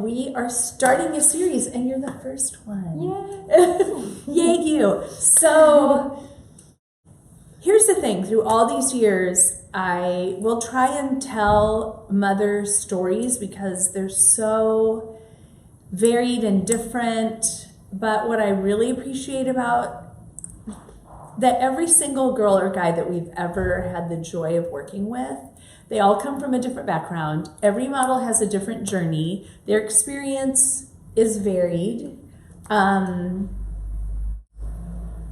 we are starting a series, and you're the first one. Yay! Yay, you. So here's the thing. Through all these years, I will try and tell mother stories because they're so varied and different. But what I really appreciate about that every single girl or guy that we've ever had the joy of working with, they all come from a different background. Every model has a different journey. Their experience is varied. I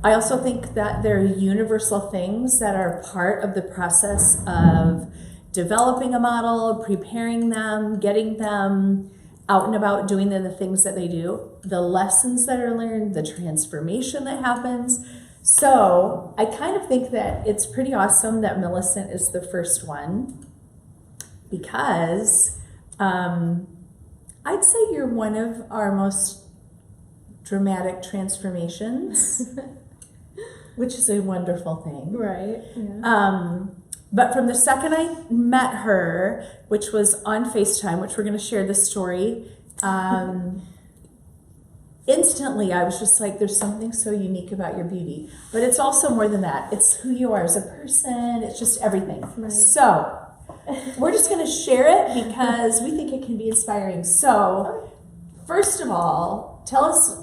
also think that there are universal things that are part of the process of developing a model, preparing them, getting them out and about, doing the things that they do, the lessons that are learned, the transformation that happens. So I kind of think that it's pretty awesome that Millicent is the first one because I'd say you're one of our most dramatic transformations, which is a wonderful thing. Right. Yeah. But from the second I met her, which was on FaceTime, which we're going to share this story, instantly I was just like, there's something so unique about your beauty. But it's also more than that. It's who you are as a person. It's just everything. Right. So we're just going to share it because we think it can be inspiring. So first of all, tell us,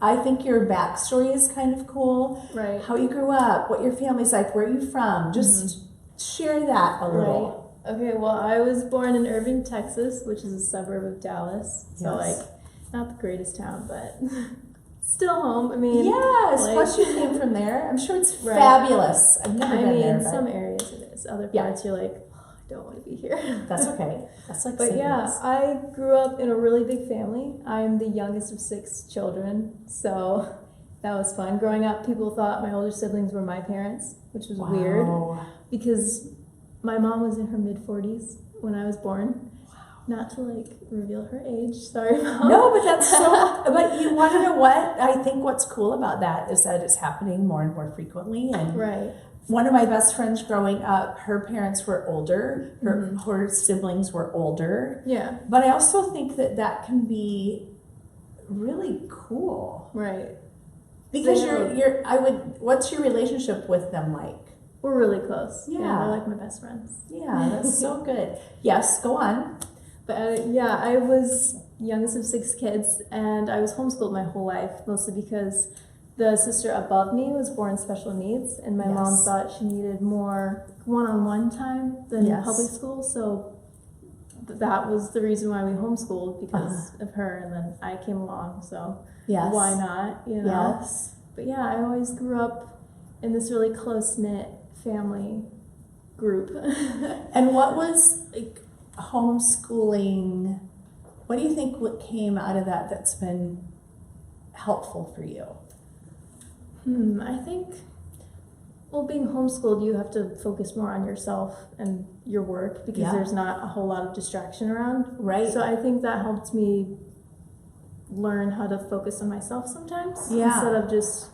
I think your backstory is kind of cool. Right. How you grew up, what your family's like, where are you from? Just share that a little. Right. Okay, well, I was born in Irving, Texas, which is a suburb of Dallas. So, Yes. not the greatest town, but still home. I mean, Yes, plus you came from there. I'm sure it's Right. fabulous. I've never been there. in But some areas it is. Other parts you're like, oh, I don't want to be here. that's okay. That's like But St. yeah, Louis. I grew up in a really big family. I'm the youngest of 6 children, so that was fun. Growing up, people thought my older siblings were my parents, which was weird because my mom was in her mid-40s when I was born. Not to reveal her age, sorry, Mom. No, but that's so. But you want to know what? I think what's cool about that is that it's happening more and more frequently. And Right. one of my best friends growing up, her parents were older. Her siblings were older. Yeah. But I also think that that can be really cool Right. because They what's your relationship with them like? We're really close. Yeah. They're like my best friends. Yeah, that's so good. Yes, go on. But I was youngest of 6 kids, and I was homeschooled my whole life, mostly because the sister above me was born special needs, and my mom Yes. thought she needed more one-on-one time than Yes. public school, so that was the reason why we homeschooled, because of her, and then I came along, so Yes. why not, you know? Yes. But yeah, I always grew up in this really close-knit family group. And what was homeschooling? What do you think what came out of that that's been helpful for you? I think, well, being homeschooled, you have to focus more on yourself and your work because Yeah. there's not a whole lot of distraction around. Right. So I think that helped me learn how to focus on myself sometimes Yeah. instead of just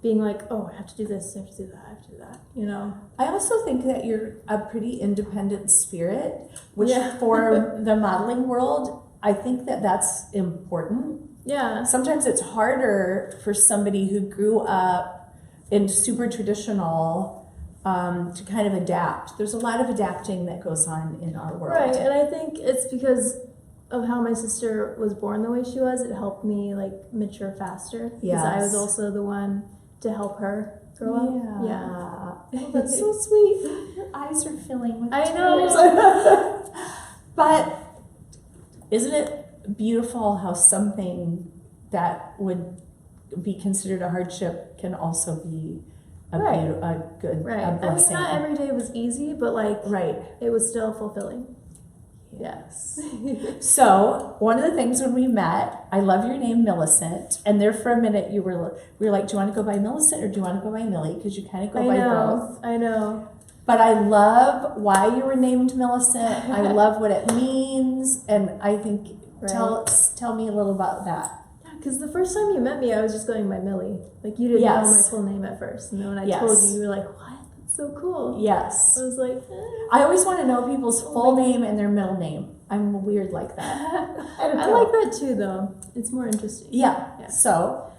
being like, oh, I have to do this, I have to do that, I have to do that, you know? I also think that you're a pretty independent spirit, which Yeah. for the modeling world, I think that that's important. Yeah. Sometimes it's harder for somebody who grew up in super traditional to kind of adapt. There's a lot of adapting that goes on in our world. Right, and I think it's because of how my sister was born the way she was, it helped me mature faster. Because I was Yes. also the one to help her grow up. Yeah. Oh, that's so sweet. Your eyes are filling with I tears. know. But isn't it beautiful how something that would be considered a hardship can also be a Right. a good Right. a blessing? not every day was easy, but Right. it was still fulfilling. Yes. So one of the things when we met, I love your name, Millicent, and there for a minute we were like, do you want to go by Millicent or do you want to go by Millie? Because you kind of go by both. I know. But I love why you were named Millicent. I love what it means, and I think tell me a little about that. Because the first time you met me, I was just going by Millie. You didn't know my full name at first, and then when I told you, you were like, "What? That's so cool." Yes. I was like, I always want to know people's full name and their middle name. I'm weird like that. I like that too, though. It's more interesting. Yeah. So.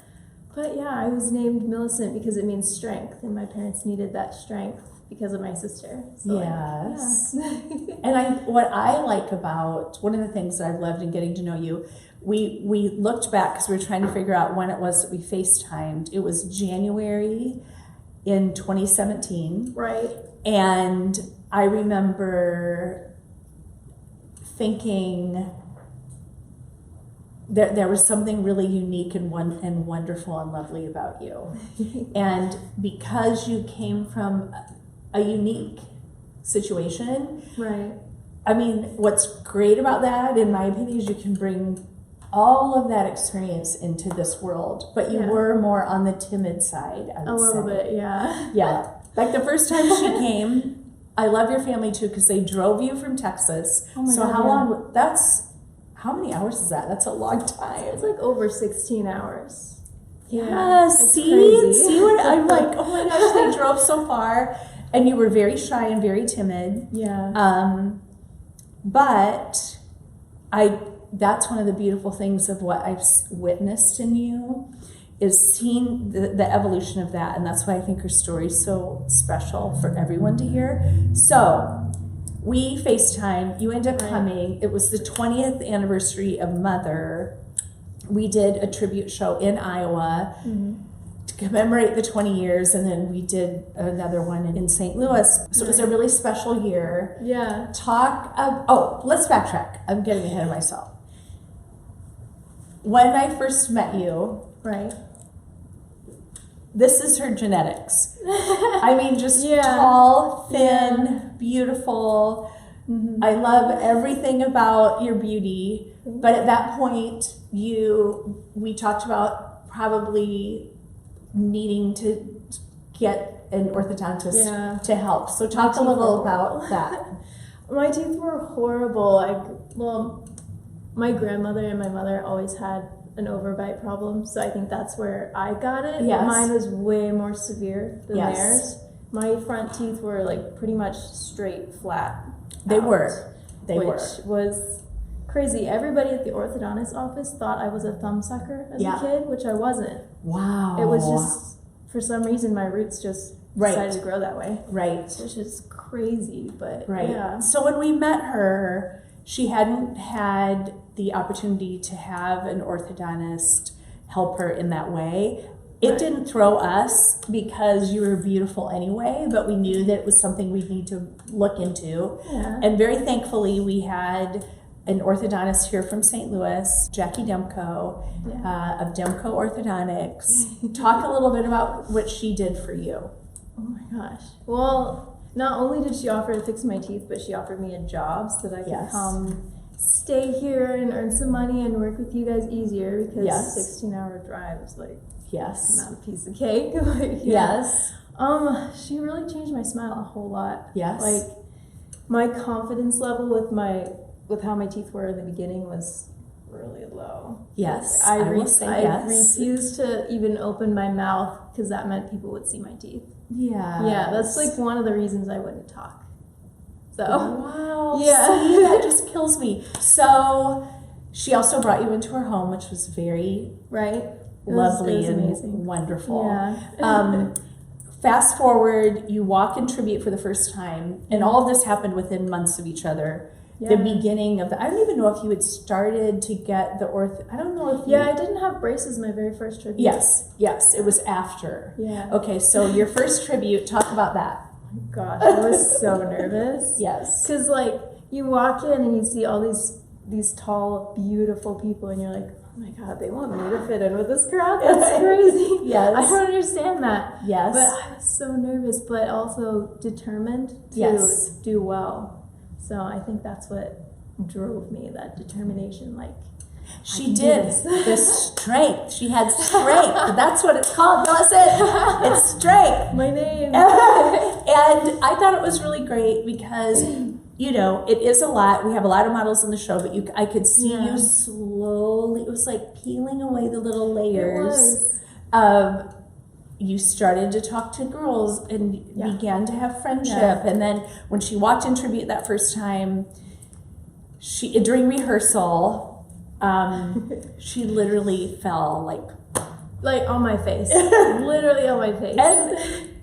But yeah, I was named Millicent because it means strength, and my parents needed that strength because of my sister. So yes. Yeah. And what I like about, one of the things that I've loved in getting to know you, we looked back because we were trying to figure out when it was that we FaceTimed. It was January in 2017. Right. And I remember thinking there was something really unique and wonderful and lovely about you. And because you came from a unique situation, Right. I mean, what's great about that, in my opinion, is you can bring all of that experience into this world, but you were more on the timid side, I would A little say. bit, yeah. Yeah. Like the first time she came, I love your family too, because they drove you from Texas. Oh my so God, how long, how many hours is that? That's a long time. It's like over 16 hours. Yeah, it's see crazy. what I'm like, oh my gosh, they drove so far. And you were very shy and very timid. Yeah. But that's one of the beautiful things of what I've witnessed in you, is seeing the evolution of that. And that's why I think her story is so special for everyone to hear. So we FaceTime, you end up coming. It was the 20th anniversary of Mother. We did a tribute show in Iowa to commemorate the 20 years, and then we did another one in St. Louis. So it was a really special year. Yeah. Let's backtrack. I'm getting ahead of myself. When I first met you, Right. this is her genetics. I mean, just tall, thin, beautiful. Mm-hmm. I love everything about your beauty. But at that point, we talked about probably needing to get an orthodontist to help. So talk a little about that. My teeth were horrible. My grandmother and my mother always had an overbite problem, so I think that's where I got it. Yes. Mine was way more severe than Yes. theirs. My front teeth were like pretty much straight flat. They out, were. Which was crazy. Everybody at the orthodontist office thought I was a thumbsucker as a kid, which I wasn't. Wow. It was just, for some reason, my roots just decided to grow that way. Right. Which is crazy, but yeah. So when we met her, she hadn't had the opportunity to have an orthodontist help her in that way. It didn't throw us because you were beautiful anyway, but we knew that it was something we'd need to look into. Yeah. And very thankfully, we had an orthodontist here from St. Louis, Jackie Demko, of Demko Orthodontics. Talk a little bit about what she did for you. Oh my gosh. Well, not only did she offer to fix my teeth, but she offered me a job so that I could come stay here and earn some money and work with you guys easier, because 16-hour drive is like not a piece of cake. She really changed my smile a whole lot. Like my confidence level with how my teeth were in the beginning was really low. I refused to even open my mouth because that meant people would see my teeth. That's like one of the reasons I wouldn't talk. So wow. See, that just kills me. So she also brought you into her home, which was very lovely and amazing. Wonderful. Fast forward, you walk in tribute for the first time, and all of this happened within months of each other. The beginning of I don't even know if you had started to get the I don't know if I didn't have braces my very first tribute. Yes, it was after. Okay, so your first tribute, talk about that. Gosh, I was so nervous. Because like you walk in and you see all these tall, beautiful people, and you're like, oh my God, they want me to fit in with this crowd? That's crazy. I don't understand that. But I was so nervous, but also determined to do well. So I think that's what drove me, that determination. Like, she did this strength. She had strength. That's what it's called, Millicent. It's strength. My name. And I thought it was really great because, it is a lot. We have a lot of models in the show, but I could see you slowly. It was like peeling away the little layers of. You started to talk to girls and began to have friendship. And then when she walked in tribute that first time, during rehearsal, she literally fell like on my face, literally on my face. And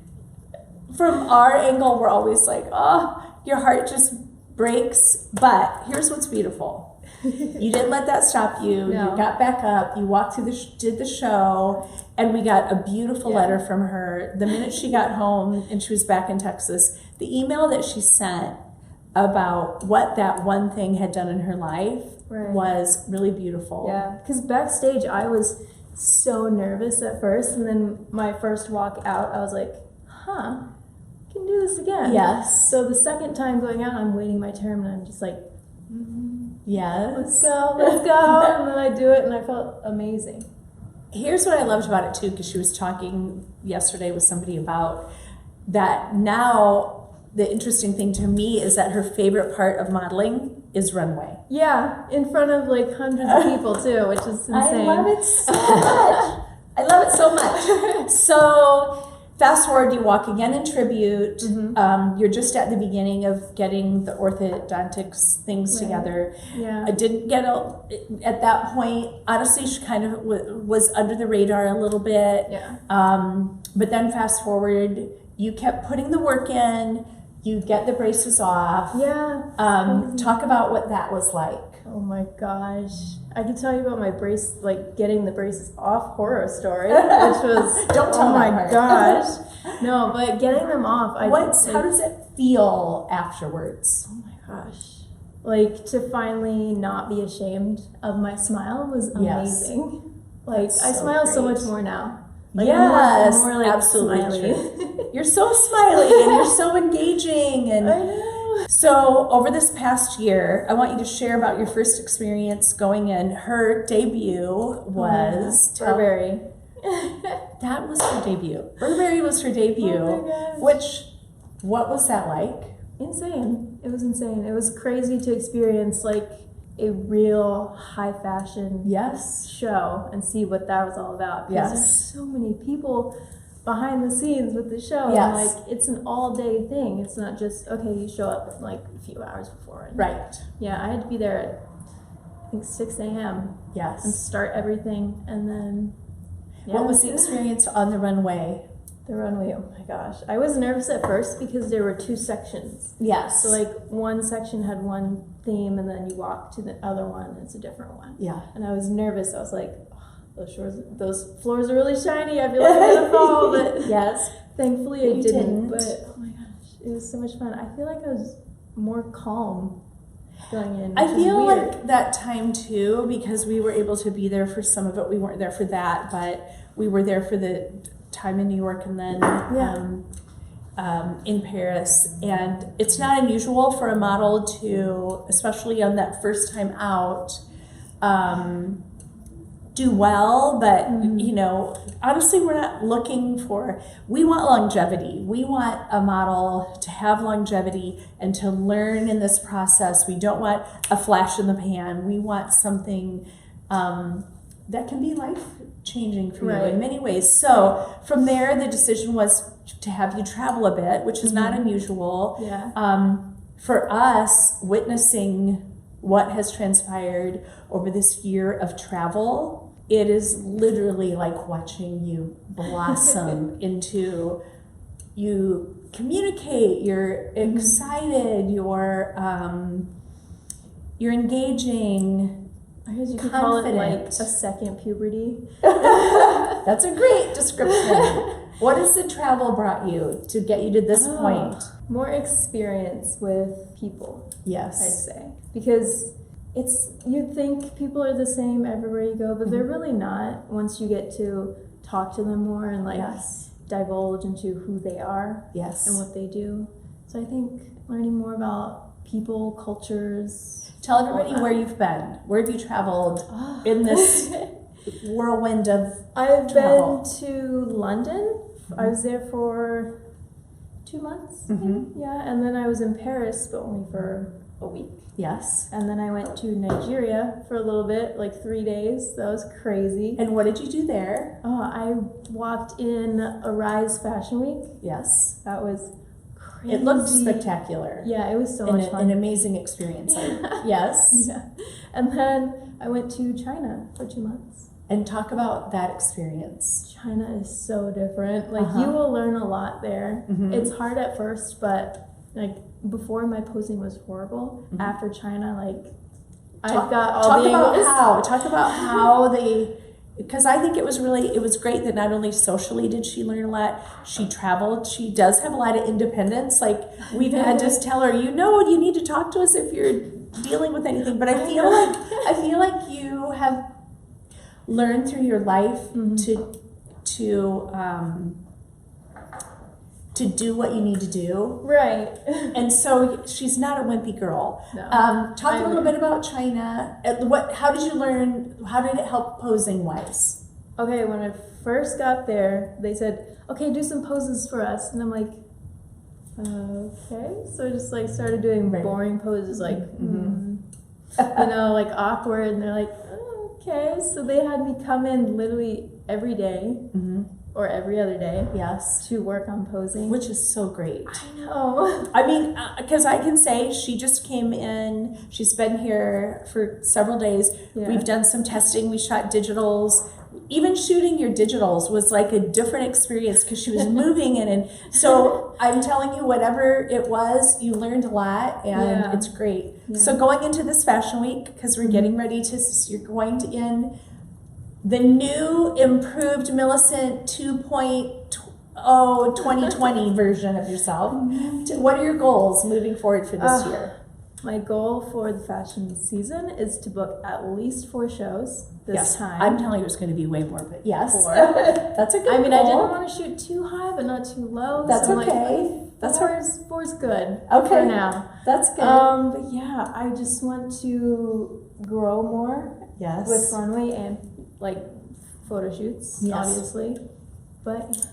from our angle, we're always like, oh, your heart just breaks. But here's what's beautiful. You didn't let that stop you. No. You got back up. You walked through did the show, and we got a beautiful letter from her. The minute she got home and she was back in Texas, the email that she sent about what that one thing had done in her life was really beautiful. Yeah, because backstage I was so nervous at first, and then my first walk out, I was like, I can do this again. Yes. So the second time going out, I'm waiting my turn, and I'm just like, yes, let's go. And then I do it, and I felt amazing. Here's what I loved about it too, because she was talking yesterday with somebody about that. Now, the interesting thing to me is that her favorite part of modeling is runway. Yeah, in front of like hundreds of people too, which is insane. I love it so much. I love it so much. So fast forward, you walk again in tribute. You're just at the beginning of getting the orthodontics things together. Yeah. I didn't get at that point. Honestly, she kind of was under the radar a little bit. Yeah. But then fast forward, you kept putting the work in. You get the braces off. Yeah. Talk about what that was like. Oh my gosh. I can tell you about my brace, like getting the braces off horror story, which was, Don't tell oh my that part. gosh. No, but getting them off. How does it feel afterwards? Oh my gosh. Like to finally not be ashamed of my smile was amazing. Like That's I so smile so great. much more now. Like Yes, I'm more like absolutely. smiley. You're so smiley and you're so engaging. And I know. so over this past year, I want you to share about your first experience going in. Her debut was Burberry. That was her debut. Burberry was her debut. Oh my gosh. What was that like? Insane. It was insane. It was crazy to experience like a real high fashion show and see what that was all about. Because there's so many people behind the scenes with the show. And like it's an all day thing. It's not just you show up like a few hours before. And, yeah, I had to be there at I think 6 a.m. Yes. And start everything, and then what was the experience on the runway? The runway, oh my gosh. I was nervous at first because there were 2 sections. Yes. So like one section had one theme, and then you walk to the other one and it's a different one. Yeah. And I was nervous. I was like, those floors are really shiny. I feel like I'm gonna fall, but yes. Thankfully I didn't. didn't. But oh my gosh, it was so much fun. I feel like I was more calm going in. I feel like that time too, because we were able to be there for some of it. We weren't there for that, but we were there for the time in New York and then in Paris. And it's not unusual for a model to, especially on that first time out, do well, but you know, honestly, we're not looking for, we want longevity. We want a model to have longevity and to learn in this process. We don't want a flash in the pan. We want something that can be life-changing for you in many ways. So from there, the decision was to have you travel a bit, which is not unusual. Yeah. For us, witnessing what has transpired over this year of travel, it is literally like watching you blossom into, you communicate, you're excited, you're engaging. I guess you could call it like a second puberty. That's a great description. What has the travel brought you to get you to this point? More experience with people. Yes. I'd say. Because you'd think people are the same everywhere you go, but they're really not once you get to talk to them more and divulge into who they are and what they do. So I think learning more about people, cultures. Tell everybody where you've been. Where have you traveled in this whirlwind of I've travel? been to London. I was there for 2 months. Yeah, and then I was in Paris, but only for a week. Yes. And then I went to Nigeria for a little bit, like 3 days. That was crazy. And what did you do there? Oh, I walked in Arise Fashion Week. Yes. That was crazy. It looked spectacular. Yeah, it was so much fun. An amazing experience. Yes. Yeah. And then I went to China for 2 months. And talk about that experience. China is so different. Like, you will learn a lot there. It's hard at first, but like before, my posing was horrible. After China, like I've got all the angles. Talk about how they, because I think it was great that not only socially did she learn a lot, she traveled. She does have a lot of independence. Like, we've had to tell her, you need to talk to us if you're dealing with anything. But I feel like you have learned through your life to do what you need to do. Right. And so she's not a wimpy girl. No. Talk a little bit about China. How did you learn? How did it help posing wise? Okay, when I first got there, they said, okay, do some poses for us. And I'm like, okay. So I just like started doing boring poses, like, like awkward. And they're like, oh, okay. So they had me come in literally every day. Or every other day. Yes. To work on posing. Which is so great. I know. I mean, because I can say she just came in. She's been here for several days. Yeah. We've done some testing. We shot digitals. Even shooting your digitals was like a different experience because she was moving in. And so I'm telling you, whatever it was, you learned a lot, and it's great. Yeah. So going into this fashion week, because we're getting ready you're going to end the new improved Millicent 2.0 2020 version of yourself. What are your goals moving forward for this year? My goal for the fashion season is to book at least 4 shows this time. I'm telling you it's going to be way more, but yes. 4. That's a good goal. I mean, I didn't want to shoot too high, but not too low. That's so okay. That's 4's good. Okay. For now. That's good. But yeah, I just want to grow more. Yes. With runway and like photo shoots, obviously. But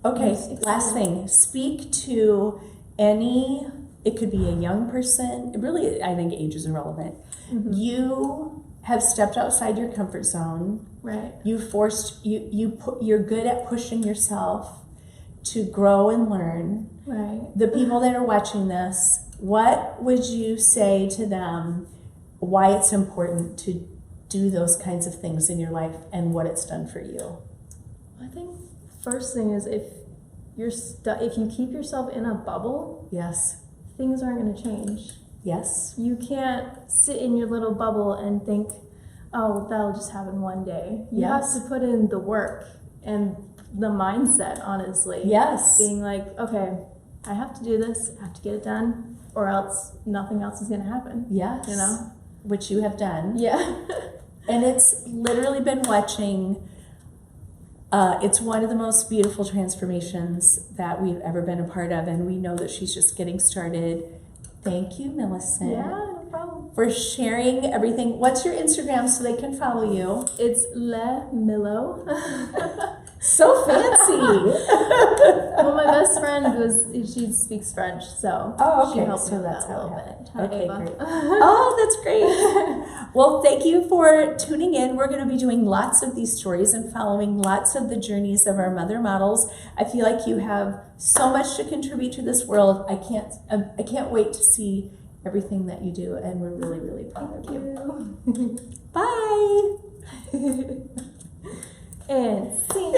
okay, last thing. Speak to any, it could be a young person. Really, I think age is irrelevant. You have stepped outside your comfort zone. Right. You're good at pushing yourself to grow and learn. Right. The people that are watching this, what would you say to them why it's important to do those kinds of things in your life and what it's done for you? I think first thing is if you keep yourself in a bubble, things aren't going to change. Yes. You can't sit in your little bubble and think, oh, that'll just happen one day. You have to put in the work and the mindset, honestly. Yes. Being like, okay, I have to do this, I have to get it done, or else nothing else is going to happen. Yes. You know? Which you have done. Yeah. And it's literally been watching, it's one of the most beautiful transformations that we've ever been a part of, and we know that she's just getting started. Thank you, Millicent. Yeah, no problem. For sharing everything. What's your Instagram so they can follow you? It's Le Milo. So fancy. Well, my best friend she speaks French, so she helped me that's a little bit. Okay, great. Oh, that's great. Well, thank you for tuning in. We're going to be doing lots of these stories and following lots of the journeys of our mother models. I feel like you have so much to contribute to this world. I can't wait to see everything that you do, and we're really, really proud of you. Bye. And see.